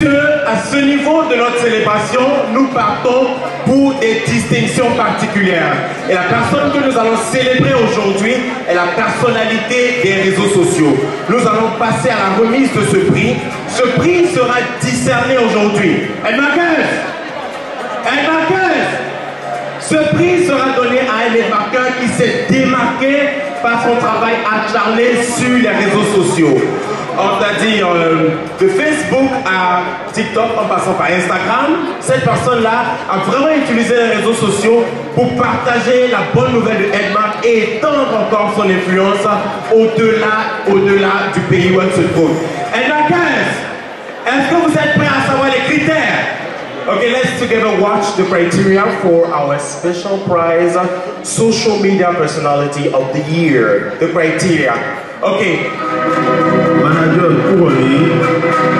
À ce niveau de notre célébration, nous partons pour des distinctions particulières. Et la personne que nous allons célébrer aujourd'hui est la personnalité des réseaux sociaux. Nous allons passer à la remise de ce prix. Ce prix sera discerné aujourd'hui. Ce prix sera donné à un émarqueur qui s'est démarqué par son travail acharné sur les réseaux sociaux. C'est-à-dire de Facebook à TikTok en passant par Instagram, cette personne-là a vraiment utilisé les réseaux sociaux pour partager la bonne nouvelle de Edmark et étendre encore son influence au-delà du pays où elle se trouve. Edmarkers, est-ce que vous êtes prêts à savoir les critères? Okay, let's together watch the criteria for our special prize, Social Media Personality of the Year. The criteria. Okay. Manager couronné,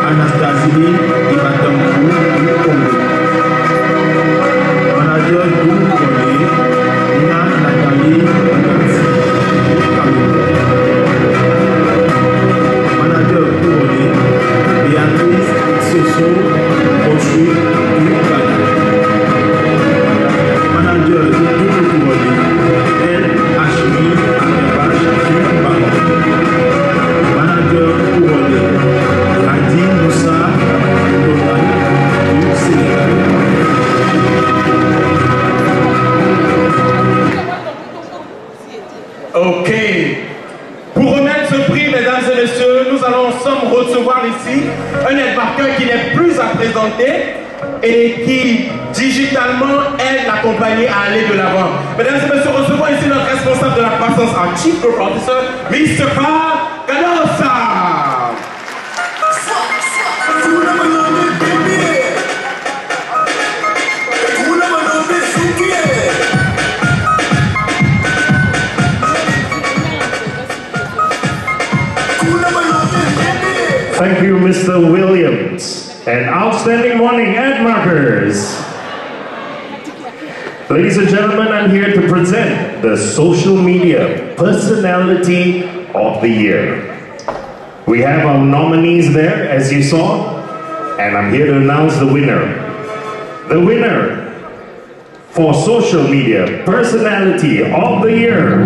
Anastasie Ibatamkou du Congo. Manager couronné, Nina Nathalie Batansi du Cameroun. Manager couronné, Béatrice Soso Ochu du Ghana. Manager couronné, El Hashmi Akebash du Maroc. Manager couronné, Hadi Moussa Dolan du Sénégal. Ok. Pour remettre ce prix, mesdames et messieurs, nous allons ensemble recevoir ici un Edmarqueur qui n'est plus à présenter et qui, digitalement, aide la compagnie à aller de l'avant. Mesdames et messieurs, recevons ici notre responsable de la croissance en Chief Growth Officer, Mr. Carl Canosa. Thank you, Mr. Williams. And outstanding morning, Edmarkers. Ladies and gentlemen, I'm here to present the Social Media Personality of the Year. We have our nominees there, as you saw, and I'm here to announce the winner. The winner for Social Media Personality of the Year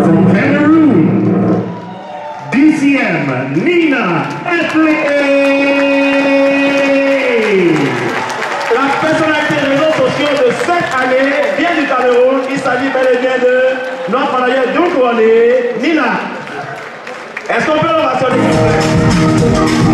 from Cameroon, DCM Nina Etley. La personnalité des réseaux sociaux de cette année vient du Cameroun. Il s'agit bel et bien de notre manager d'une couronné, Nina. Est-ce qu'on peut l'ovationner, s'il vous plaît?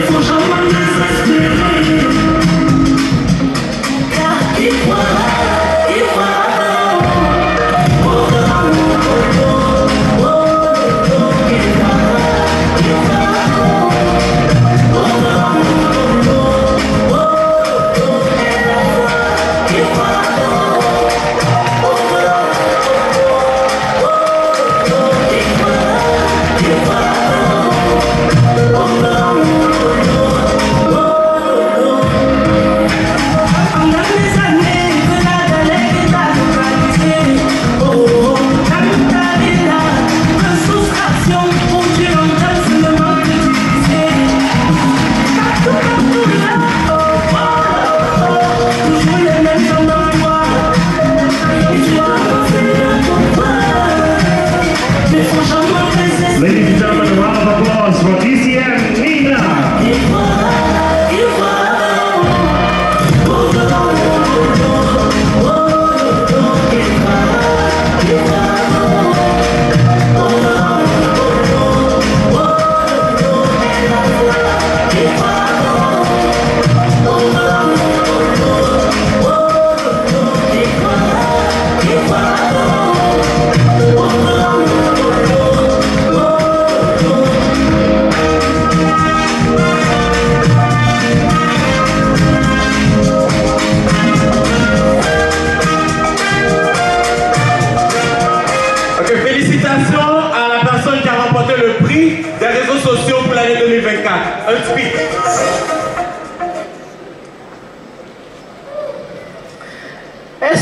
Faut jamais désespérer.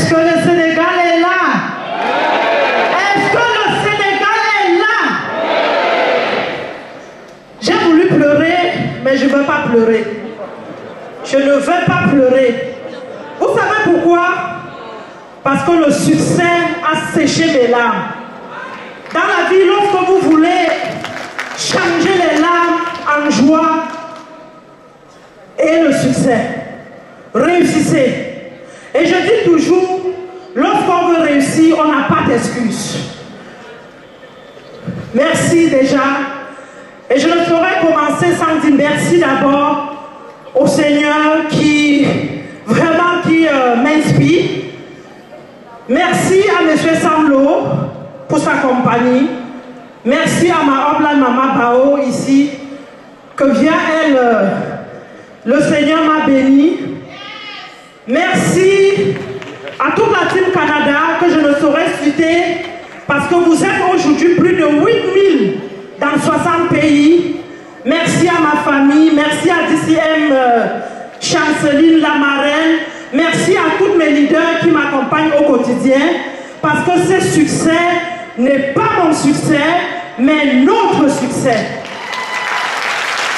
Est-ce que le Sénégal est là? Est-ce que le Sénégal est là? J'ai voulu pleurer, mais je ne veux pas pleurer. Je ne veux pas pleurer. Vous savez pourquoi? Parce que le succès a séché mes larmes. Dans la vie, lorsque vous voulez changer les larmes en joie et le succès, réussissez. Et je dis toujours, lorsqu'on veut réussir, on n'a pas d'excuses. Merci déjà. Et je ne saurais commencer sans dire merci d'abord au Seigneur qui vraiment m'inspire. Merci à M. Samlo pour sa compagnie. Merci à ma humble maman Bao ici, que via elle, le Seigneur m'a béni. Merci à toute la Team Canada que je ne saurais citer parce que vous êtes aujourd'hui plus de 8000 dans 60 pays. Merci à ma famille, merci à DCM Chanceline, la marraine. Merci à tous mes leaders qui m'accompagnent au quotidien parce que ce succès n'est pas mon succès, mais notre succès.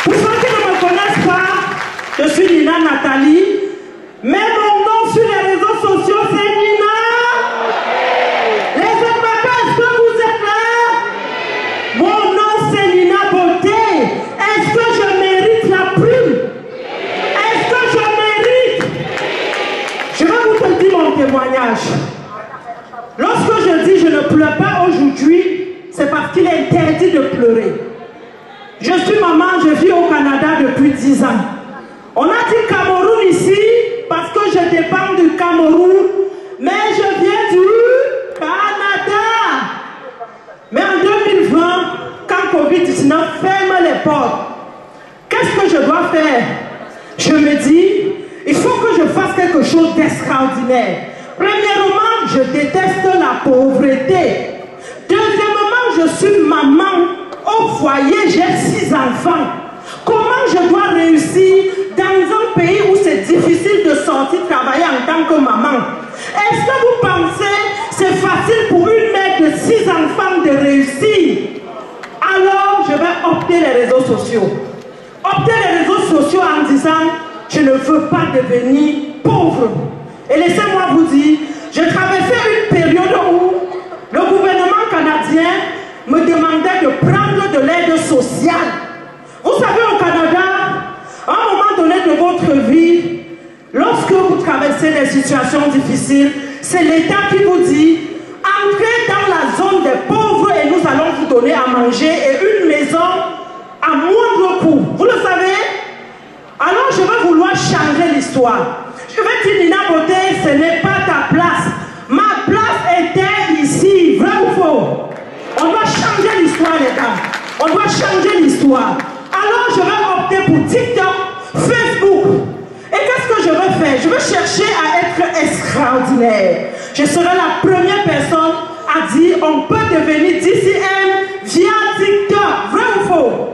Pour ceux qui ne me connaissent pas, je suis Nina Nathalie, mais mon nom sur les réseaux sociaux c'est Nina. Les animateurs, est-ce que vous êtes là? Mon nom c'est Nina Beauté. Est-ce que je mérite la plume? Est-ce que je mérite? Je vais vous dire mon témoignage. Lorsque je dis je ne pleure pas aujourd'hui, c'est parce qu'il est interdit de pleurer. Je suis maman, je vis au Canada depuis 10 ans. On a dit Cameroun ici parce que je dépends du Cameroun, mais je viens du Canada. Mais en 2020, quand Covid-19 ferme les portes, qu'est-ce que je dois faire? Je me dis, il faut que je fasse quelque chose d'extraordinaire. Premièrement, je déteste la pauvreté. Deuxièmement, je suis maman au foyer, j'ai 6 enfants. Comment je dois réussir dans un pays où c'est difficile de sortir travailler en tant que maman? Est-ce que vous pensez c'est facile pour une mère de 6 enfants de réussir? Alors, je vais opter les réseaux sociaux. Opter les réseaux sociaux en disant, je ne veux pas devenir pauvre. Et laissez-moi vous dire, je traversais une période où le gouvernement canadien me demandait de prendre de l'aide sociale. Vous savez, au Canada, à un moment donné de votre vie, lorsque vous traversez des situations difficiles, c'est l'État qui vous dit, entrez dans la zone des pauvres et nous allons vous donner à manger et une maison à moindre coût. Vous le savez? Alors je vais vouloir changer l'histoire. Je vais dire, Nina Beauté, ce n'est pas ta place. Ma place était ici, vrai ou faux? On doit changer l'histoire, les gars. On doit changer l'histoire. Alors je vais opter pour TikTok, Facebook. Et qu'est-ce que je vais faire? Je vais chercher à être extraordinaire. Je serai la première personne à dire on peut devenir DCM via TikTok. Vrai ou faux?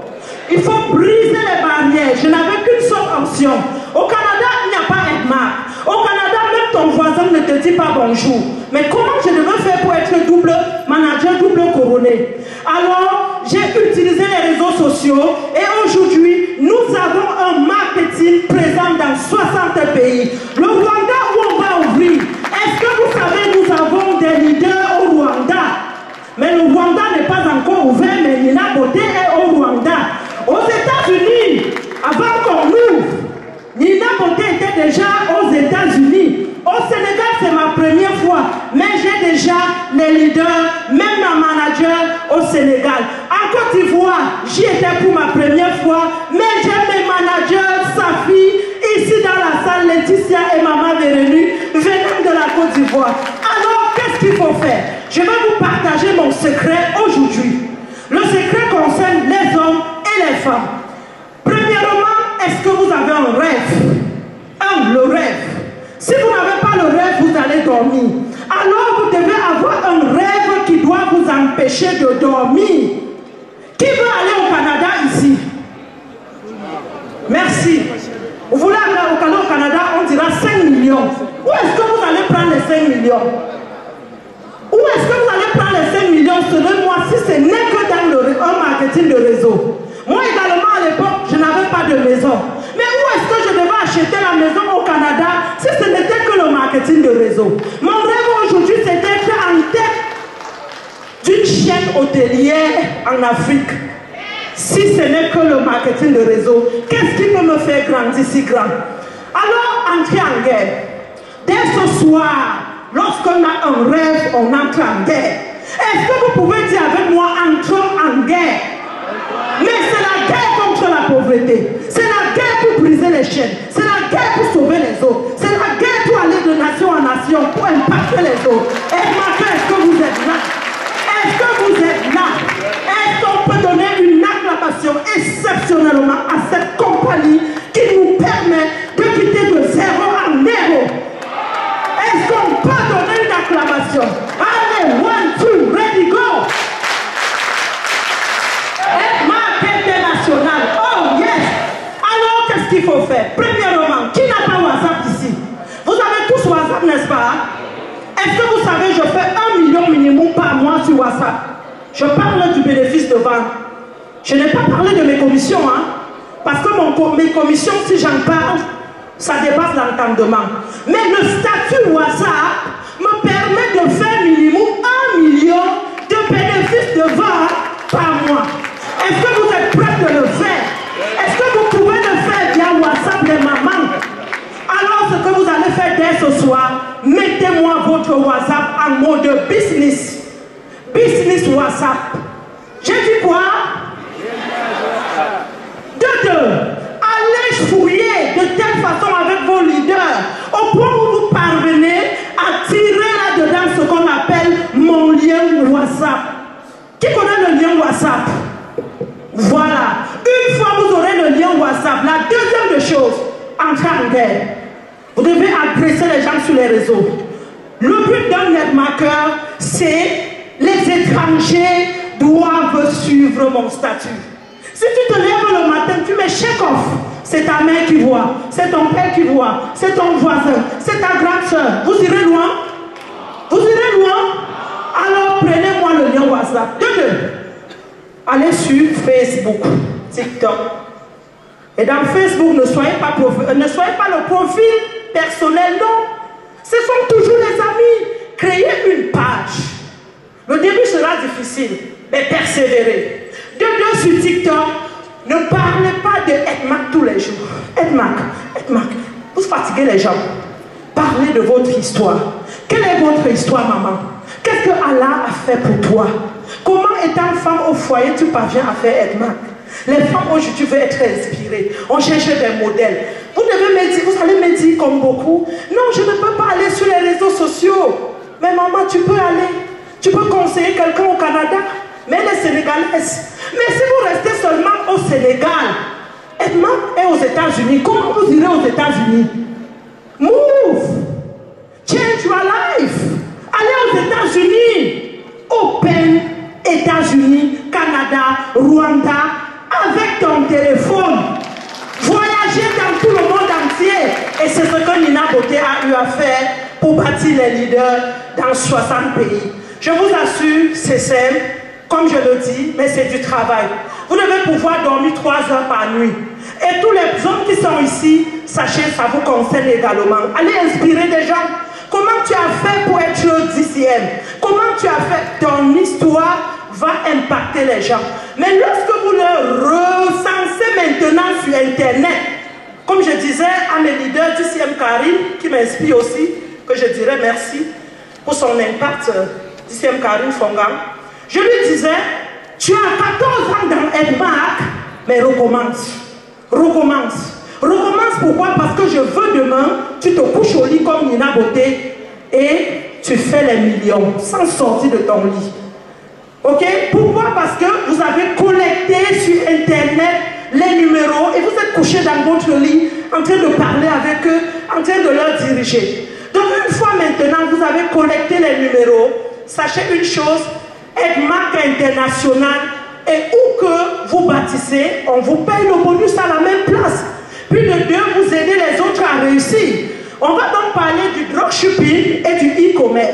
Il faut briser les barrières. Je n'avais qu'une seule option. Au Canada, il n'y a pas EdMark. Au Canada, même ton voisin ne te dit pas bonjour. Mais comment je devais faire pour être double manager, double couronné? Alors, j'ai utilisé les réseaux sociaux et aujourd'hui, nous avons un marketing présent dans 60 pays. Le Rwanda où on va ouvrir. Est-ce que vous savez, nous avons des leaders au Rwanda? Mais le Rwanda n'est pas encore ouvert, mais Nina Beauté est au Rwanda. Aux États-Unis, avant qu'on ouvre, Nina Beauté était déjà aux États-Unis. Au Sénégal, c'est ma première fois, mais j'ai déjà les leaders, même ma manager au Sénégal. En Côte d'Ivoire, j'y étais pour ma première fois, mais j'ai mes managers, Safi, ici dans la salle, Laetitia et Maman Véronique, venant de la Côte d'Ivoire. Alors, qu'est-ce qu'il faut faire? Je vais vous partager mon secret aujourd'hui. Le secret concerne les hommes et les femmes. Premièrement, est-ce que vous avez un rêve? Le rêve. Si vous n'avez pas le rêve, vous allez dormir. Alors vous devez avoir un rêve qui doit vous empêcher de dormir. Qui veut aller au Canada ici? Merci. Vous voulez aller au Canada, on dira 5 millions. Où est-ce que vous allez prendre les 5 millions? millions? Où est-ce que vous allez prendre les 5 millions selon moi si ce n'est que dans un marketing de réseau? Moi également à l'époque, je n'avais pas de maison. Mais où est-ce que je devais acheter la maison au Canada si ce n'était que le marketing de réseau? Mon rêve aujourd'hui, c'était d'être en tête d'une chaîne hôtelière en Afrique. Si ce n'est que le marketing de réseau, qu'est-ce qui peut me faire grandir si grand? Alors, entrer en guerre. Dès ce soir, lorsqu'on a un rêve, on entre en guerre. Est-ce que vous pouvez dire avec moi, entrons en guerre? Mais c'est la guerre contre la pauvreté. C'est la guerre pour briser les chaînes. C'est la guerre pour sauver les autres. C'est la guerre pour aller de nation en nation, pour impacter les autres. Est-ce que vous êtes là? Est-ce que vous êtes là? Est-ce qu'on peut donner une acclamation exceptionnellement à cette compagnie qui nous permet de quitter de 0 en 0? Est-ce qu'on peut donner une acclamation? Allez, 1, 2, ready, go! International. Oh yes! Alors, qu'est-ce qu'il faut faire? Premièrement, qui n'a pas WhatsApp ici? Vous avez tous WhatsApp, n'est-ce pas? Est-ce que vous savez, je fais 1 million minimum par mois sur WhatsApp? Je parle du bénéfice de vente. Je n'ai pas parlé de mes commissions, hein? Parce que mes commissions, si j'en parle, ça dépasse l'entendement. Mais le statut WhatsApp me permet de faire minimum 1 million de bénéfices de vente par mois. Est-ce que vous êtes prêts de le faire? Est-ce que vous pouvez le faire via WhatsApp, les mamans? Alors, ce que vous allez faire dès ce soir, mettez-moi votre WhatsApp en mode business. Business WhatsApp. J'ai dit quoi? De deux. Allez fouiller de telle façon avec vos leaders, au point où vous parvenez à tirer là-dedans ce qu'on appelle mon lien WhatsApp. Qui connaît le lien WhatsApp? Voilà. Une fois vous aurez le lien WhatsApp, la deuxième des choses, entrer en guerre. Vous devez adresser les gens sur les réseaux. Le but d'un netmarker, c'est les étrangers doivent suivre mon statut. Si tu te lèves le matin, tu mets check-off. C'est ta mère qui voit, c'est ton père qui voit, c'est ton voisin, c'est ta grande soeur. Vous irez loin? Vous irez loin? Alors prenez-moi le lien WhatsApp. Deux. Allez sur Facebook, TikTok. Et dans Facebook, ne soyez pas le profil personnel, non. Ce sont toujours les amis. Créez une page. Le début sera difficile, mais persévérez. De sur TikTok, ne parlez pas de Edmac tous les jours. Edmac, vous fatiguez les gens. Parlez de votre histoire. Quelle est votre histoire, maman? Qu'est-ce que Allah a fait pour toi? Comment, étant femme au foyer, tu parviens à faire Edmac? Les femmes aujourd'hui veulent être inspirées. On cherche des modèles. Vous allez me dire comme beaucoup, non, je ne peux pas aller sur les réseaux sociaux. Mais maman, tu peux aller. Tu peux conseiller quelqu'un au Canada. Mais les Sénégalaises. Mais si vous restez seulement au Sénégal, Edmac est aux États-Unis. Comment vous irez aux États-Unis? Move! Change your life! Allez aux États-Unis! Open États-Unis, Canada, Rwanda, avec ton téléphone. Voyager dans tout le monde entier. Et c'est ce que Nina Beauté a eu à faire pour bâtir les leaders dans 60 pays. Je vous assure, c'est simple, comme je le dis, mais c'est du travail. Vous devez pouvoir dormir 3 heures par nuit. Et tous les hommes qui sont ici, sachez, ça vous concerne également. Allez inspirer des gens. Comment tu as fait pour être 10e? Comment tu as fait? Ton histoire va impacter les gens. Mais lorsque vous le recensez maintenant sur Internet, comme je disais à mes leaders du CM Karim, qui m'inspire aussi, que je dirais merci pour son impact, du CM Karim Fongan, je lui disais, tu as 14 ans dans Edmac, mais recommence. Recommence pourquoi? Parce que je veux demain, tu te couches au lit comme Nina Beauté et tu fais les millions sans sortir de ton lit. Ok? Pourquoi? Parce que vous avez collecté sur Internet les numéros et vous êtes couché dans votre lit en train de parler avec eux, en train de leur diriger. Donc une fois maintenant, vous avez collecté les numéros, sachez une chose, Edmac International, et où que vous bâtissez, on vous paye le bonus à la même place. Puis de deux, vous aidez les autres à réussir. On va donc parler du dropshipping et du e-commerce.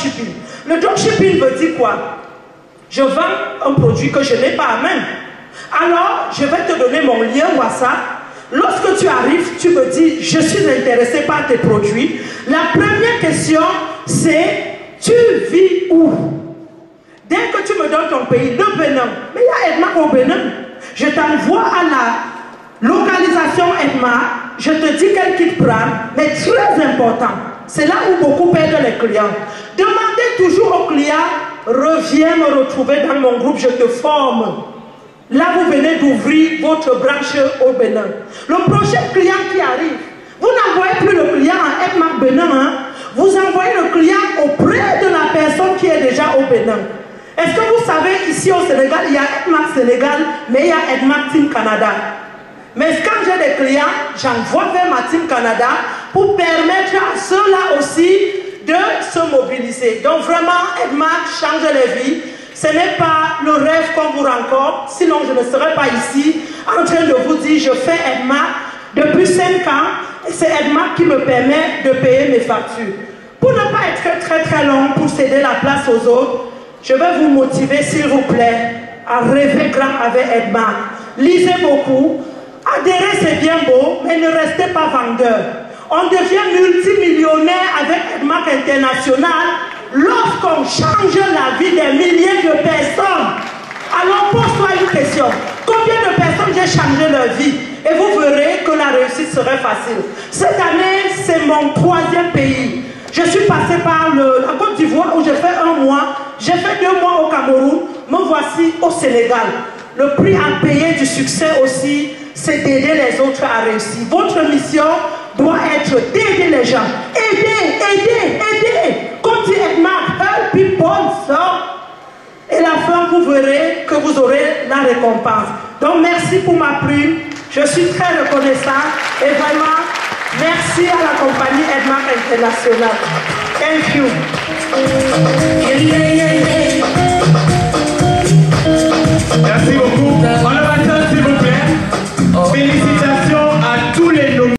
dropshipping. Le dropshipping veut dire quoi? Je vends un produit que je n'ai pas à main. Alors, je vais te donner mon lien WhatsApp. Lorsque tu arrives, tu me dis, je suis intéressé par tes produits. La première question, c'est, tu vis où? Dès que tu me donnes ton pays, le Bénin, mais il y a Edmark au Bénin. Je t'envoie à la localisation Edmark, je te dis quel kit prendre, mais très important. C'est là où beaucoup perdent les clients. Demandez toujours aux clients, reviens me retrouver dans mon groupe, je te forme. Là, vous venez d'ouvrir votre branche au Bénin. Le prochain client qui arrive, vous n'envoyez plus le client à Edmark Bénin, hein? Vous envoyez le client auprès de la personne qui est déjà au Bénin. Est-ce que vous savez, ici au Sénégal, il y a Edmark Sénégal, mais il y a Edmark Team Canada. Mais quand j'ai des clients, j'envoie vers ma Team Canada pour permettre à ceux-là aussi de se mobiliser. Donc vraiment, Edmark change les vies. Ce n'est pas le rêve qu'on vous rencontre, sinon je ne serais pas ici en train de vous dire je fais Edmark depuis 5 ans et c'est Edmark qui me permet de payer mes factures. Pour ne pas être très long, pour céder la place aux autres, je vais vous motiver s'il vous plaît à rêver grand avec Edmark. Lisez beaucoup, adhérer c'est bien beau, mais ne restez pas vendeur. On devient multimillionnaire avec Edmark International lorsqu'on change la vie des milliers de personnes. Alors pose-toi une question. Combien de personnes j'ai changé leur vie? Et vous verrez que la réussite serait facile. Cette année, c'est mon 3e pays. Je suis passé par la Côte d'Ivoire où j'ai fait 1 mois. J'ai fait 2 mois au Cameroun. Me voici au Sénégal. Le prix à payer du succès aussi, c'est d'aider les autres à réussir. Votre mission doit être d'aider les gens. Aider. Comme dit Edmark, help people, et la fin, vous verrez que vous aurez la récompense. Donc, merci pour ma plume. Je suis très reconnaissant. Et vraiment, merci à la compagnie Edmark International. Thank you.